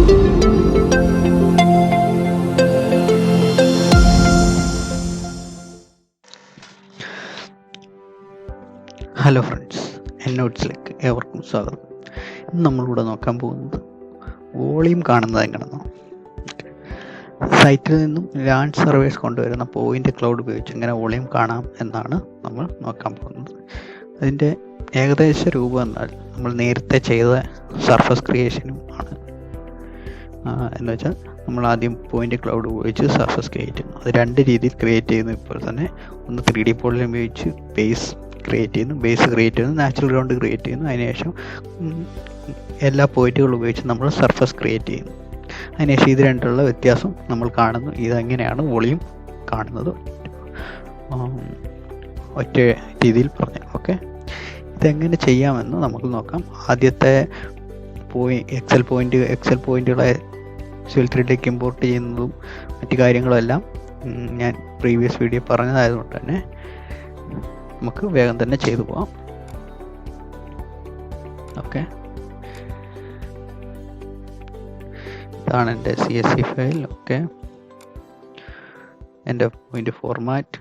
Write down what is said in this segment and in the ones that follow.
Hello friends, എന്നോട്സിലേക്ക് ഏവർക്കും സ്വാഗതം. ഇന്ന് നമ്മളിവിടെ നോക്കാൻ പോകുന്നത് വോളിയം കാണുന്നത് എങ്ങനെയെന്നോ. സൈറ്റിൽ നിന്നും ലാൻഡ് സർവേസ് കൊണ്ടുവരുന്ന പോയിന്റ് ക്ലൗഡ് ഉപയോഗിച്ച് എങ്ങനെ വോളിയം കാണാം എന്നാണ് നമ്മൾ നോക്കാൻ പോകുന്നത്. അതിൻ്റെ ഏകദേശ രൂപം എന്നാൽ നമ്മൾ നേരത്തെ ചെയ്ത സർഫസ് ക്രിയേഷനും ആണ്. എന്ന് വെച്ചാൽ നമ്മൾ ആദ്യം പോയിന്റ് ക്ലൗഡ് ഉപയോഗിച്ച് സർഫസ് ക്രിയേറ്റ് ചെയ്യുന്നു. അത് രണ്ട് രീതിയിൽ ക്രിയേറ്റ് ചെയ്യുന്നു. ഇപ്പോൾ തന്നെ ഒന്ന് 3D പോളിയം ഉപയോഗിച്ച് ബേസ് ക്രിയേറ്റ് ചെയ്യുന്നു, നാച്ചുറൽ ഗ്രൗണ്ട് ക്രിയേറ്റ് ചെയ്യുന്നു. അതിനുശേഷം എല്ലാ പോയിന്റുകളും ഉപയോഗിച്ച് നമ്മൾ സർഫസ് ക്രിയേറ്റ് ചെയ്യുന്നു. അതിനുശേഷം ഇത് രണ്ടുള്ള വ്യത്യാസം നമ്മൾ കാണുന്നു. ഇതെങ്ങനെയാണ് വോളിയം കാണുന്നത് ഒറ്റ രീതിയിൽ പറഞ്ഞു. ഓക്കെ, ഇതെങ്ങനെ ചെയ്യാമെന്ന് നമുക്ക് നോക്കാം. ആദ്യത്തെ എക്സൽ പോയിന്റുകളെ സിവിൽ 3Dക്ക് ഇമ്പോർട്ട് ചെയ്യുന്നതും മറ്റു കാര്യങ്ങളുമെല്ലാം ഞാൻ പ്രീവിയസ് വീഡിയോ പറഞ്ഞതായതുകൊണ്ട് തന്നെ നമുക്ക് വേഗം തന്നെ ചെയ്തു പോകാം. ഓക്കെ, ഇതാണ് എൻ്റെ CSV ഫയൽ. ഓക്കെ, എൻ്റെ പോയിന്റ് ഫോർമാറ്റ്.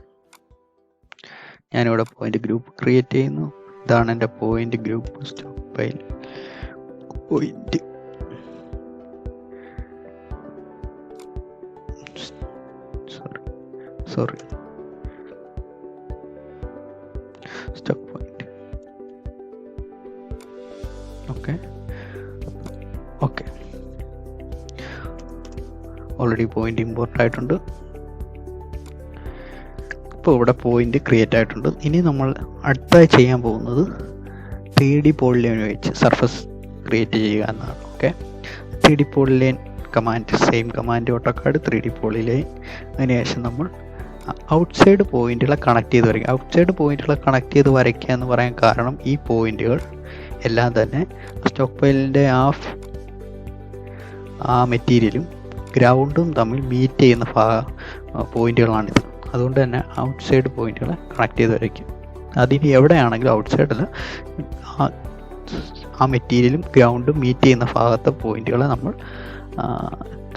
ഞാനിവിടെ പോയിന്റ് ഗ്രൂപ്പ് ക്രിയേറ്റ് ചെയ്യുന്നു. ഇതാണ് എൻ്റെ point group stock file. Point sorry stock point. Okay, already point import ആയിട്ടുണ്ട്. ഇപ്പോൾ ഇവിടെ പോയിന്റ് ക്രിയേറ്റ് ആയിട്ടുണ്ട്. ഇനി നമ്മൾ അടുത്തായി ചെയ്യാൻ പോകുന്നത് 3D പോളിലൈൻ വെച്ച് സർഫസ് ക്രിയേറ്റ് ചെയ്യുക എന്നാണ്. Okay, 3D polyline command, same command AutoCAD 3D polyline. അതിനുശേഷം നമ്മൾ ഔട്ട്സൈഡ് പോയിന്റുകളെ കണക്ട് ചെയ്ത് വരയ്ക്കുക. ഔട്ട്സൈഡ് പോയിന്റുകളെ കണക്ട് ചെയ്ത് വരയ്ക്കുക എന്ന് പറയാൻ കാരണം ഈ പോയിന്റുകൾ എല്ലാം തന്നെ സ്റ്റോക്ക് ഫയലിൻ്റെ ആ മെറ്റീരിയലും ഗ്രൗണ്ടും തമ്മിൽ മീറ്റ് ചെയ്യുന്ന പോയിന്റുകളാണിത്. അതുകൊണ്ട് തന്നെ ഔട്ട്സൈഡ് പോയിന്റുകളെ കണക്ട് ചെയ്ത് വരയ്ക്കും. അതിന് എവിടെയാണെങ്കിലും ഔട്ട്സൈഡല്ല, ആ മെറ്റീരിയലും ഗ്രൗണ്ടും മീറ്റ് ചെയ്യുന്ന ഭാഗത്തെ പോയിന്റുകളെ നമ്മൾ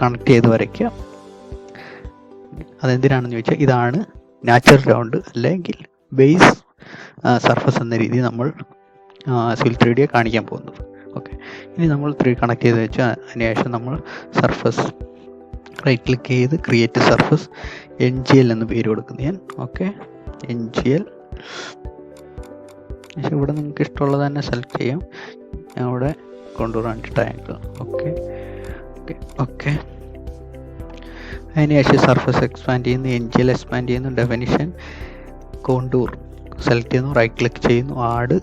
കണക്ട് ചെയ്ത് വരയ്ക്കുക. അതെന്തിനാണെന്ന് ചോദിച്ചാൽ ഇതാണ് നാച്ചുറൽ ഗ്രൗണ്ട് അല്ലെങ്കിൽ ബേസ് സർഫസ് എന്ന രീതിയിൽ നമ്മൾ സിവിൽ 3Dയെ കാണിക്കാൻ പോകുന്നത്. ഓക്കെ, ഇനി നമ്മൾ 3D കണക്ട് ചെയ്ത് വെച്ചാൽ അതിനുശേഷം നമ്മൾ സർഫസ് റൈറ്റ് ക്ലിക്ക് ചെയ്ത് ക്രിയേറ്റ് സർഫസ് NGL എന്ന് പേര് കൊടുക്കുന്നു ഞാൻ. Okay, NGL. ഇവിടെ നിങ്ങൾക്ക് ഇഷ്ടമുള്ളത് തന്നെ സെലക്ട് ചെയ്യാം. ഞാൻ ഇവിടെ കൊണ്ടുവരാൻ ട്രയാങ്കിൾ. ഓക്കെ, അതിനുശേഷം സർഫസ് എക്സ്പാൻഡ് ചെയ്യുന്നു, NGL എക്സ്പാൻഡ് ചെയ്യുന്നു, ഡെഫിനിഷൻ കോണ്ടൂർ സെലക്ട് ചെയ്യുന്നു, റൈറ്റ് ക്ലിക്ക് ചെയ്യുന്നു, add.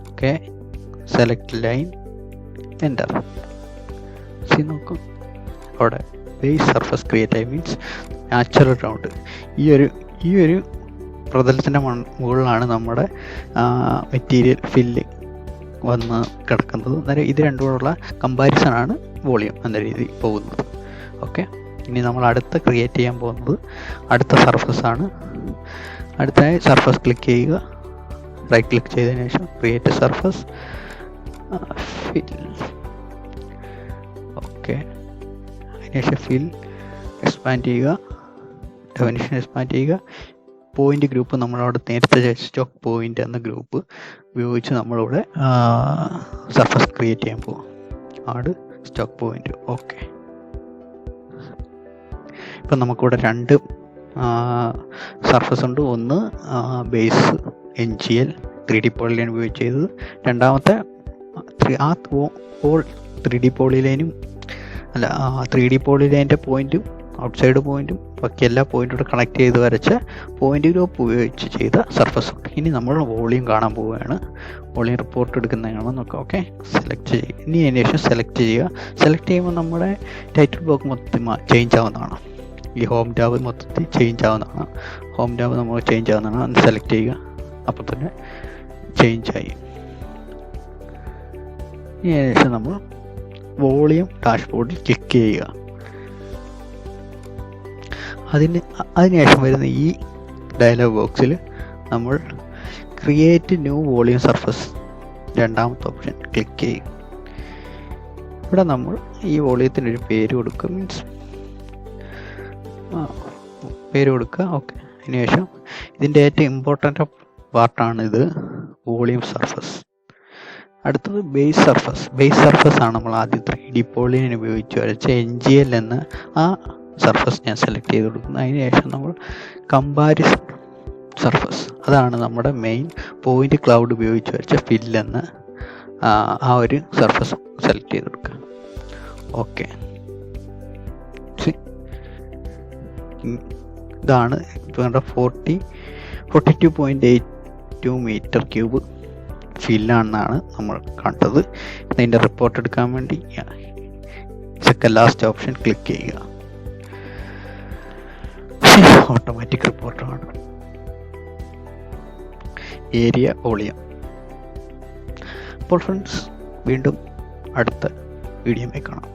Okay, select line, enter. നോക്കും അവിടെ ബേസ് സർഫസ് ക്രിയേറ്റ് ആയി, മീൻസ് നാച്ചുറൽ ഗ്രൗണ്ട്. ഈ ഒരു പ്രതലത്തിൻ്റെ മുകളിലാണ് നമ്മുടെ മെറ്റീരിയൽ ഫില്ല് വന്ന് കിടക്കുന്നത്. അന്നേരം ഇത് രണ്ടുകൂടെയുള്ള കമ്പാരിസണാണ് വോളിയം എന്ന രീതിയിൽ പോകുന്നത്. ഓക്കെ, ഇനി നമ്മൾ അടുത്ത ക്രിയേറ്റ് ചെയ്യാൻ പോകുന്നത് അടുത്ത സർഫസ് ആണ്. അടുത്തായി സർഫസ് ക്ലിക്ക് ചെയ്യുക, റൈറ്റ് ക്ലിക്ക് ചെയ്തതിനു ശേഷം ക്രിയേറ്റ് സർഫസ് ഫിൽ. ഓക്കെ, അതിനുശേഷം ഫിൽ എക്സ്പാൻഡ് ചെയ്യുക, ഡെഫിനിഷൻ എക്സ്പാൻഡ് ചെയ്യുക. പോയിന്റ് ഗ്രൂപ്പ് നമ്മളവിടെ നേരത്തെ സ്റ്റോക്ക് പോയിന്റ് എന്ന ഗ്രൂപ്പ് ഉപയോഗിച്ച് നമ്മളിവിടെ സർഫസ് ക്രിയേറ്റ് ചെയ്യാൻ പോകും. Add stock point. ഓക്കെ, ഇപ്പം നമുക്കിവിടെ രണ്ട് സർഫസ് ഉണ്ട്. ഒന്ന് ബേസ് NGL 3D പോളിലൈൻ ഉപയോഗിച്ച് ചെയ്തത്. രണ്ടാമത്തെ 3D പോളിലൈനും 3D പോളിലൈൻ്റെ പോയിന്റും ഔട്ട്സൈഡ് പോയിന്റും ബാക്കി എല്ലാ പോയിന്റും കണക്ട് ചെയ്ത് വരച്ച പോയിന്റ് ഗ്രൂപ്പ് ഉപയോഗിച്ച് ചെയ്ത സർഫസ് ഉണ്ട്. ഇനി നമ്മൾ വോളിയം കാണാൻ പോവുകയാണ്. വോളിയം റിപ്പോർട്ട് എടുക്കുന്നതാണ് നോക്കാം. ഓക്കെ, സെലക്ട് ചെയ്യുക. ഇനി അതിന് ശേഷം സെലക്ട് ചെയ്യുക. സെലക്ട് ചെയ്യുമ്പോൾ നമ്മുടെ ടൈറ്റിൽ ബ്ലോക്ക് മൊത്തം ചേഞ്ച് ആവുന്നതാണ്. ഈ ഹോം ടാബ് മൊത്തത്തിൽ ചേഞ്ച് ആവുന്നതാണ്. ഹോം ടാബ് നമ്മൾ ചേഞ്ച് ആവുന്നതാണ്. അത് സെലക്ട് ചെയ്യുക, അപ്പോൾ തന്നെ ചേഞ്ച് ആയി. ഇനി അതിന് ശേഷം നമ്മൾ വോളിയം ഡാഷ്ബോർഡിൽ ക്ലിക്ക് ചെയ്യുക. അതിനുശേഷം വരുന്ന ഈ ഡയലോഗ് ബോക്സിൽ നമ്മൾ ക്രിയേറ്റ് ന്യൂ വോളിയം സർഫസ് രണ്ടാമത്തെ ഓപ്ഷൻ ക്ലിക്ക് ചെയ്യും. ഇവിടെ നമ്മൾ ഈ വോളിയത്തിനൊരു പേര് കൊടുക്കുക, മീൻസ് പേര് കൊടുക്കുക. ഓക്കെ, അതിനുശേഷം ഇതിൻ്റെ ഏറ്റവും ഇമ്പോർട്ടൻ്റ് പാർട്ടാണ് ഇത്, വോളിയം സർഫസ്. അടുത്തത് ബേസ് സർഫസ്. ബേസ് സർഫസ് ആണ് നമ്മൾ ആദ്യം 3D പോളിയൻ ഉപയോഗിച്ച് വരച്ച NGL എന്ന ആ സർഫസ് ഞാൻ സെലക്ട് ചെയ്ത് കൊടുക്കുന്നു. അതിനുശേഷം നമ്മൾ കമ്പാരിസൺ സർഫസ്, അതാണ് നമ്മുടെ മെയിൻ പോയിന്റ് ക്ലൗഡ് ഉപയോഗിച്ച് വരച്ച ഫിൽ എന്ന ആ ഒരു സർഫസ് സെലക്ട് ചെയ്ത് കൊടുക്കുക. ഓക്കെ, ഇതാണ് 42.82 മീറ്റർ ക്യൂബ് ഫില്ലാണെന്നാണ് നമ്മൾ കണ്ടത്. ഇതിൻ്റെ റിപ്പോർട്ട് എടുക്കാൻ വേണ്ടി സെക്കൻഡ് ലാസ്റ്റ് ഓപ്ഷൻ ക്ലിക്ക് ചെയ്യുക. ഓട്ടോമാറ്റിക് റിപ്പോർട്ടാണ്. Area volume. അപ്പോൾ ഫ്രണ്ട്സ്, വീണ്ടും അടുത്ത വീഡിയോയിൽ കാണാം.